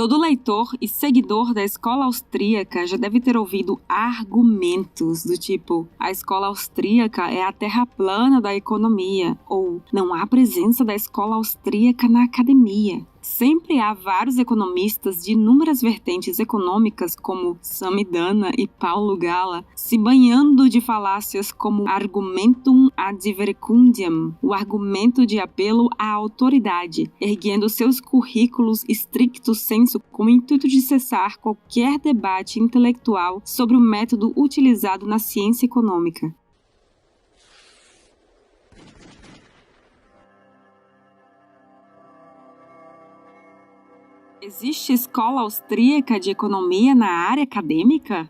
Todo leitor e seguidor da escola austríaca já deve ter ouvido argumentos do tipo: a escola austríaca é a terra plana da economia, ou não há presença da escola austríaca na academia. Sempre há vários economistas de inúmeras vertentes econômicas, como Samidana e Paulo Gala, se banhando de falácias como argumentum ad verecundiam, o argumento de apelo à autoridade, erguendo seus currículos stricto sensu com o intuito de cessar qualquer debate intelectual sobre o método utilizado na ciência econômica. Existe escola austríaca de economia na área acadêmica?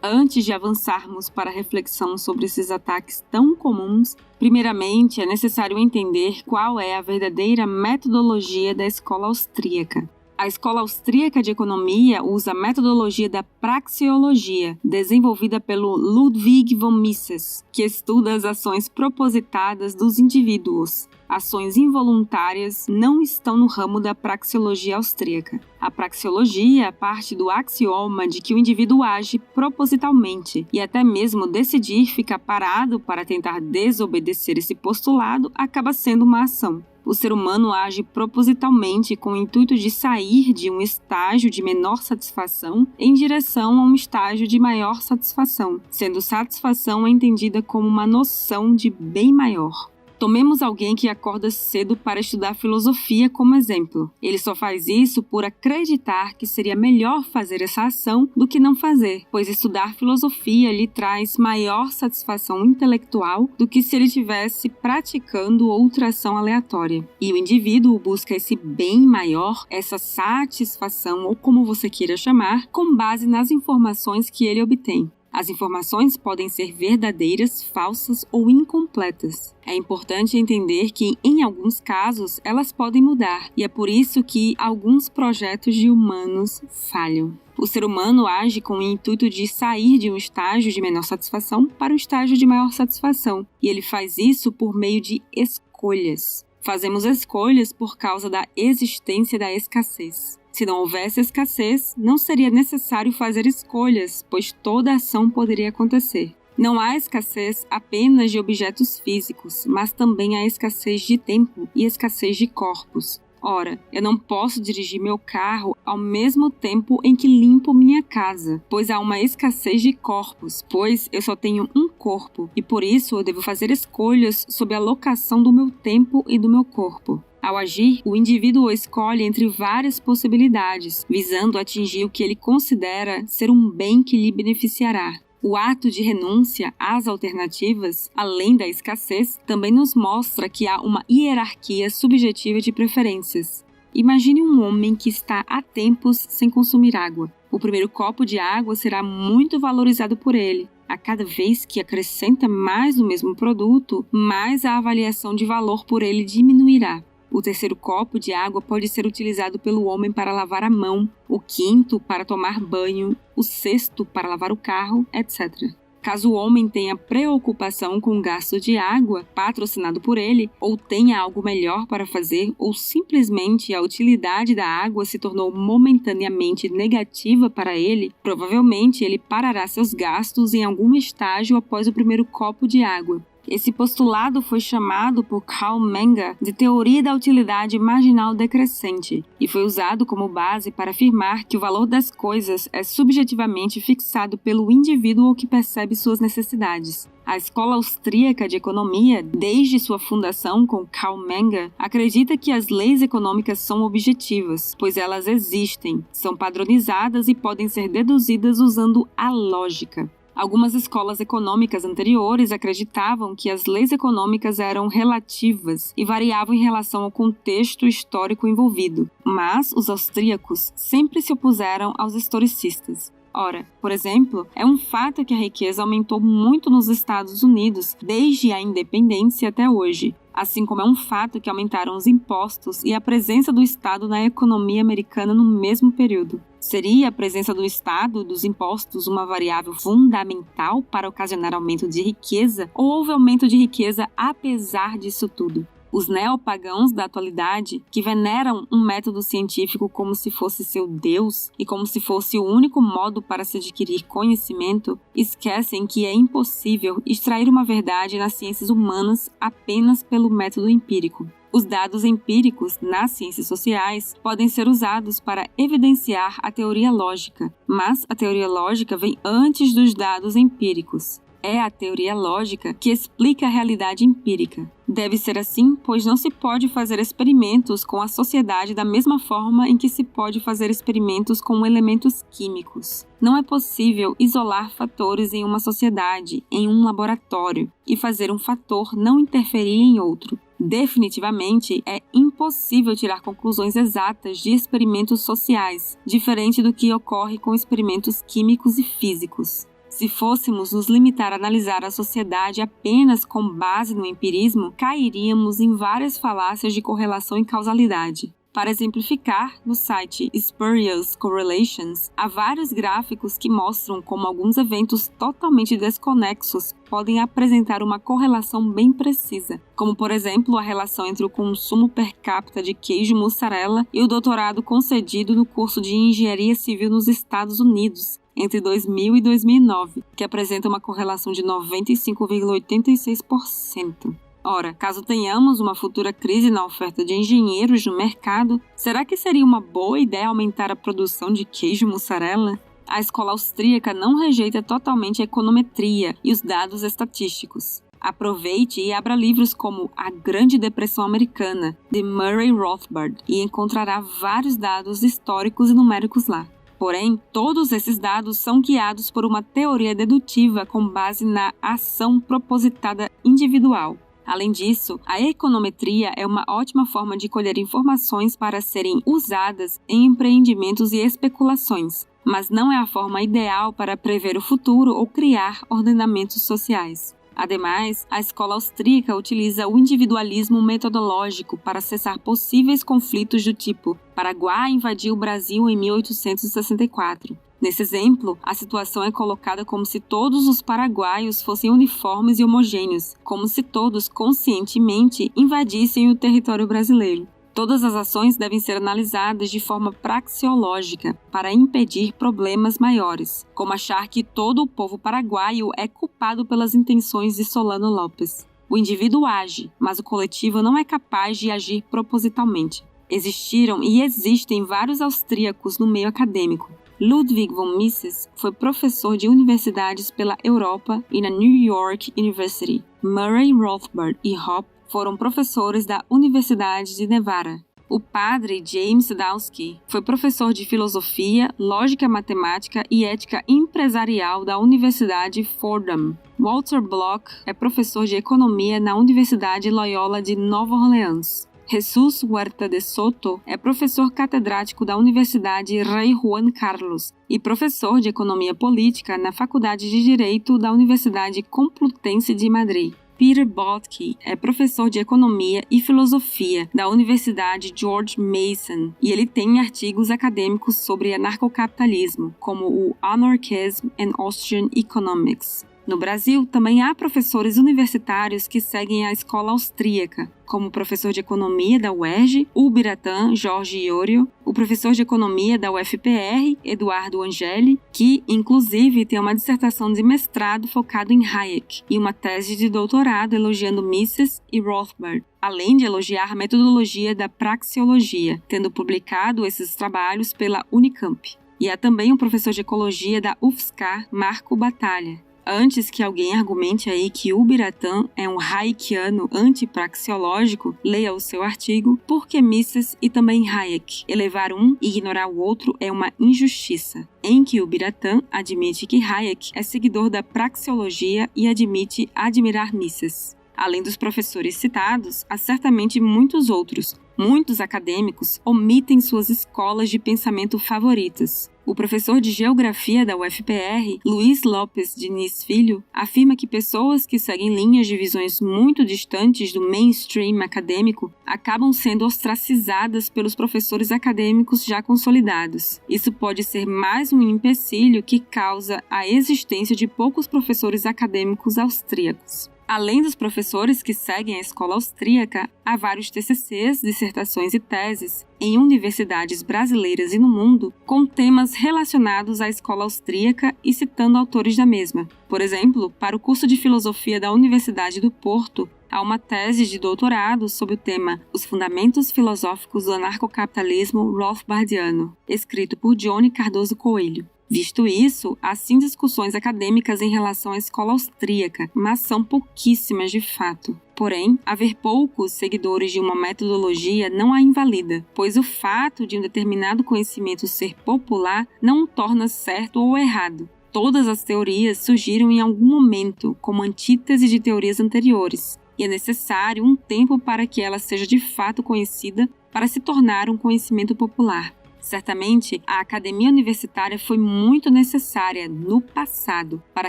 Antes de avançarmos para a reflexão sobre esses ataques tão comuns, primeiramente é necessário entender qual é a verdadeira metodologia da escola austríaca. A escola austríaca de economia usa a metodologia da praxeologia, desenvolvida pelo Ludwig von Mises, que estuda as ações propositadas dos indivíduos. Ações involuntárias não estão no ramo da praxeologia austríaca. A praxeologia parte do axioma de que o indivíduo age propositalmente, e até mesmo decidir ficar parado para tentar desobedecer esse postulado acaba sendo uma ação. O ser humano age propositalmente com o intuito de sair de um estágio de menor satisfação em direção a um estágio de maior satisfação, sendo satisfação entendida como uma noção de bem maior. Tomemos alguém que acorda cedo para estudar filosofia como exemplo. Ele só faz isso por acreditar que seria melhor fazer essa ação do que não fazer, pois estudar filosofia lhe traz maior satisfação intelectual do que se ele estivesse praticando outra ação aleatória. E o indivíduo busca esse bem maior, essa satisfação, ou como você queira chamar, com base nas informações que ele obtém. As informações podem ser verdadeiras, falsas ou incompletas. É importante entender que, em alguns casos, elas podem mudar, e é por isso que alguns projetos de humanos falham. O ser humano age com o intuito de sair de um estágio de menor satisfação para um estágio de maior satisfação, e ele faz isso por meio de escolhas. Fazemos escolhas por causa da existência da escassez. Se não houvesse escassez, não seria necessário fazer escolhas, pois toda ação poderia acontecer. Não há escassez apenas de objetos físicos, mas também há escassez de tempo e escassez de corpos. Ora, eu não posso dirigir meu carro ao mesmo tempo em que limpo minha casa, pois há uma escassez de corpos, pois eu só tenho um corpo e por isso eu devo fazer escolhas sobre a alocação do meu tempo e do meu corpo. Ao agir, o indivíduo escolhe entre várias possibilidades, visando atingir o que ele considera ser um bem que lhe beneficiará. O ato de renúncia às alternativas, além da escassez, também nos mostra que há uma hierarquia subjetiva de preferências. Imagine um homem que está há tempos sem consumir água. O primeiro copo de água será muito valorizado por ele. A cada vez que acrescenta mais do mesmo produto, mais a avaliação de valor por ele diminuirá. O terceiro copo de água pode ser utilizado pelo homem para lavar a mão, o quinto para tomar banho, o sexto para lavar o carro, etc. Caso o homem tenha preocupação com o gasto de água patrocinado por ele, ou tenha algo melhor para fazer, ou simplesmente a utilidade da água se tornou momentaneamente negativa para ele, provavelmente ele parará seus gastos em algum estágio após o primeiro copo de água. Esse postulado foi chamado por Carl Menger de teoria da utilidade marginal decrescente e foi usado como base para afirmar que o valor das coisas é subjetivamente fixado pelo indivíduo que percebe suas necessidades. A escola austríaca de economia, desde sua fundação com Carl Menger, acredita que as leis econômicas são objetivas, pois elas existem, são padronizadas e podem ser deduzidas usando a lógica. Algumas escolas econômicas anteriores acreditavam que as leis econômicas eram relativas e variavam em relação ao contexto histórico envolvido, mas os austríacos sempre se opuseram aos historicistas. Ora, por exemplo, é um fato que a riqueza aumentou muito nos Estados Unidos desde a independência até hoje, assim como é um fato que aumentaram os impostos e a presença do Estado na economia americana no mesmo período. Seria a presença do Estado, dos impostos, uma variável fundamental para ocasionar aumento de riqueza ou houve aumento de riqueza apesar disso tudo? Os neopagãos da atualidade, que veneram um método científico como se fosse seu Deus e como se fosse o único modo para se adquirir conhecimento, esquecem que é impossível extrair uma verdade nas ciências humanas apenas pelo método empírico. Os dados empíricos nas ciências sociais podem ser usados para evidenciar a teoria lógica, mas a teoria lógica vem antes dos dados empíricos. É a teoria lógica que explica a realidade empírica. Deve ser assim, pois não se pode fazer experimentos com a sociedade da mesma forma em que se pode fazer experimentos com elementos químicos. Não é possível isolar fatores em uma sociedade, em um laboratório, e fazer um fator não interferir em outro. Definitivamente, é impossível tirar conclusões exatas de experimentos sociais, diferente do que ocorre com experimentos químicos e físicos. Se fôssemos nos limitar a analisar a sociedade apenas com base no empirismo, cairíamos em várias falácias de correlação e causalidade. Para exemplificar, no site Spurious Correlations, há vários gráficos que mostram como alguns eventos totalmente desconexos podem apresentar uma correlação bem precisa, como por exemplo a relação entre o consumo per capita de queijo mussarela e o doutorado concedido no curso de Engenharia Civil nos Estados Unidos, entre 2000 e 2009, que apresenta uma correlação de 95,86%. Ora, caso tenhamos uma futura crise na oferta de engenheiros no mercado, será que seria uma boa ideia aumentar a produção de queijo mussarela? A escola austríaca não rejeita totalmente a econometria e os dados estatísticos. Aproveite e abra livros como A Grande Depressão Americana, de Murray Rothbard, e encontrará vários dados históricos e numéricos lá. Porém, todos esses dados são guiados por uma teoria dedutiva com base na ação propositada individual. Além disso, a econometria é uma ótima forma de colher informações para serem usadas em empreendimentos e especulações, mas não é a forma ideal para prever o futuro ou criar ordenamentos sociais. Ademais, a escola austríaca utiliza o individualismo metodológico para cessar possíveis conflitos do tipo Paraguai invadiu o Brasil em 1864. Nesse exemplo, a situação é colocada como se todos os paraguaios fossem uniformes e homogêneos, como se todos conscientemente invadissem o território brasileiro. Todas as ações devem ser analisadas de forma praxeológica para impedir problemas maiores, como achar que todo o povo paraguaio é culpado pelas intenções de Solano Lopes. O indivíduo age, mas o coletivo não é capaz de agir propositalmente. Existiram e existem vários austríacos no meio acadêmico. Ludwig von Mises foi professor de universidades pela Europa e na New York University. Murray Rothbard e Hoppe foram professores da Universidade de Nevada. O padre James Dawsky foi professor de filosofia, lógica matemática e ética empresarial da Universidade Fordham. Walter Block é professor de economia na Universidade Loyola de Nova Orleans. Jesus Huerta de Soto é professor catedrático da Universidade Rei Juan Carlos e professor de economia política na Faculdade de Direito da Universidade Complutense de Madrid. Peter Bottke é professor de economia e filosofia da Universidade George Mason e ele tem artigos acadêmicos sobre anarcocapitalismo, como o Anarchism and Austrian Economics. No Brasil, também há professores universitários que seguem a escola austríaca, como o professor de economia da UERJ, o Ubiratã Jorge Iorio, o professor de economia da UFPR, Eduardo Angeli, que, inclusive, tem uma dissertação de mestrado focado em Hayek e uma tese de doutorado elogiando Mises e Rothbard, além de elogiar a metodologia da praxeologia, tendo publicado esses trabalhos pela Unicamp. E há também um professor de ecologia da UFSCar, Marco Batalha. Antes que alguém argumente aí que Ubiratã é um hayekiano antipraxeológico, leia o seu artigo Por que Mises e também Hayek? Elevar um e ignorar o outro é uma injustiça, em que Ubiratã admite que Hayek é seguidor da praxeologia e admite admirar Mises. Além dos professores citados, há certamente muitos outros. Muitos acadêmicos omitem suas escolas de pensamento favoritas. O professor de Geografia da UFPR, Luiz Lopes Diniz Filho, afirma que pessoas que seguem linhas de visões muito distantes do mainstream acadêmico acabam sendo ostracizadas pelos professores acadêmicos já consolidados. Isso pode ser mais um empecilho que causa a existência de poucos professores acadêmicos austríacos. Além dos professores que seguem a escola austríaca, há vários TCCs, dissertações e teses em universidades brasileiras e no mundo com temas relacionados à escola austríaca e citando autores da mesma. Por exemplo, para o curso de Filosofia da Universidade do Porto, há uma tese de doutorado sobre o tema Os Fundamentos Filosóficos do Anarcocapitalismo Rothbardiano, escrito por Johnny Cardoso Coelho. Visto isso, há sim discussões acadêmicas em relação à escola austríaca, mas são pouquíssimas de fato. Porém, haver poucos seguidores de uma metodologia não a invalida, pois o fato de um determinado conhecimento ser popular não o torna certo ou errado. Todas as teorias surgiram em algum momento como antítese de teorias anteriores, e é necessário um tempo para que ela seja de fato conhecida para se tornar um conhecimento popular. Certamente, a academia universitária foi muito necessária no passado para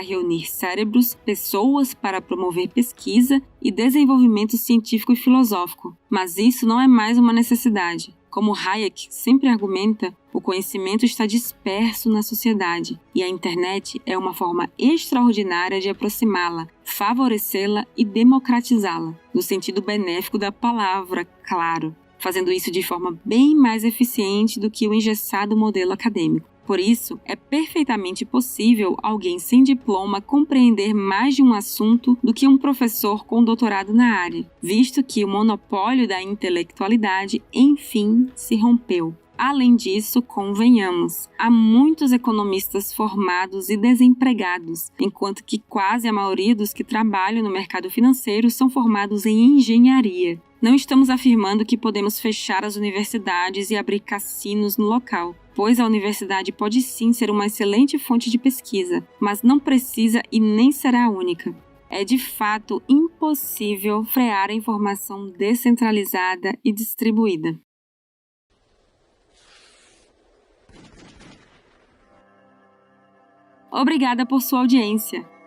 reunir cérebros, pessoas para promover pesquisa e desenvolvimento científico e filosófico, mas isso não é mais uma necessidade. Como Hayek sempre argumenta, o conhecimento está disperso na sociedade e a internet é uma forma extraordinária de aproximá-la, favorecê-la e democratizá-la, no sentido benéfico da palavra, claro, fazendo isso de forma bem mais eficiente do que o engessado modelo acadêmico. Por isso, é perfeitamente possível alguém sem diploma compreender mais de um assunto do que um professor com doutorado na área, visto que o monopólio da intelectualidade, enfim, se rompeu. Além disso, convenhamos, há muitos economistas formados e desempregados, enquanto que quase a maioria dos que trabalham no mercado financeiro são formados em engenharia. Não estamos afirmando que podemos fechar as universidades e abrir cassinos no local, pois a universidade pode sim ser uma excelente fonte de pesquisa, mas não precisa e nem será a única. É de fato impossível frear a informação descentralizada e distribuída. Obrigada por sua audiência.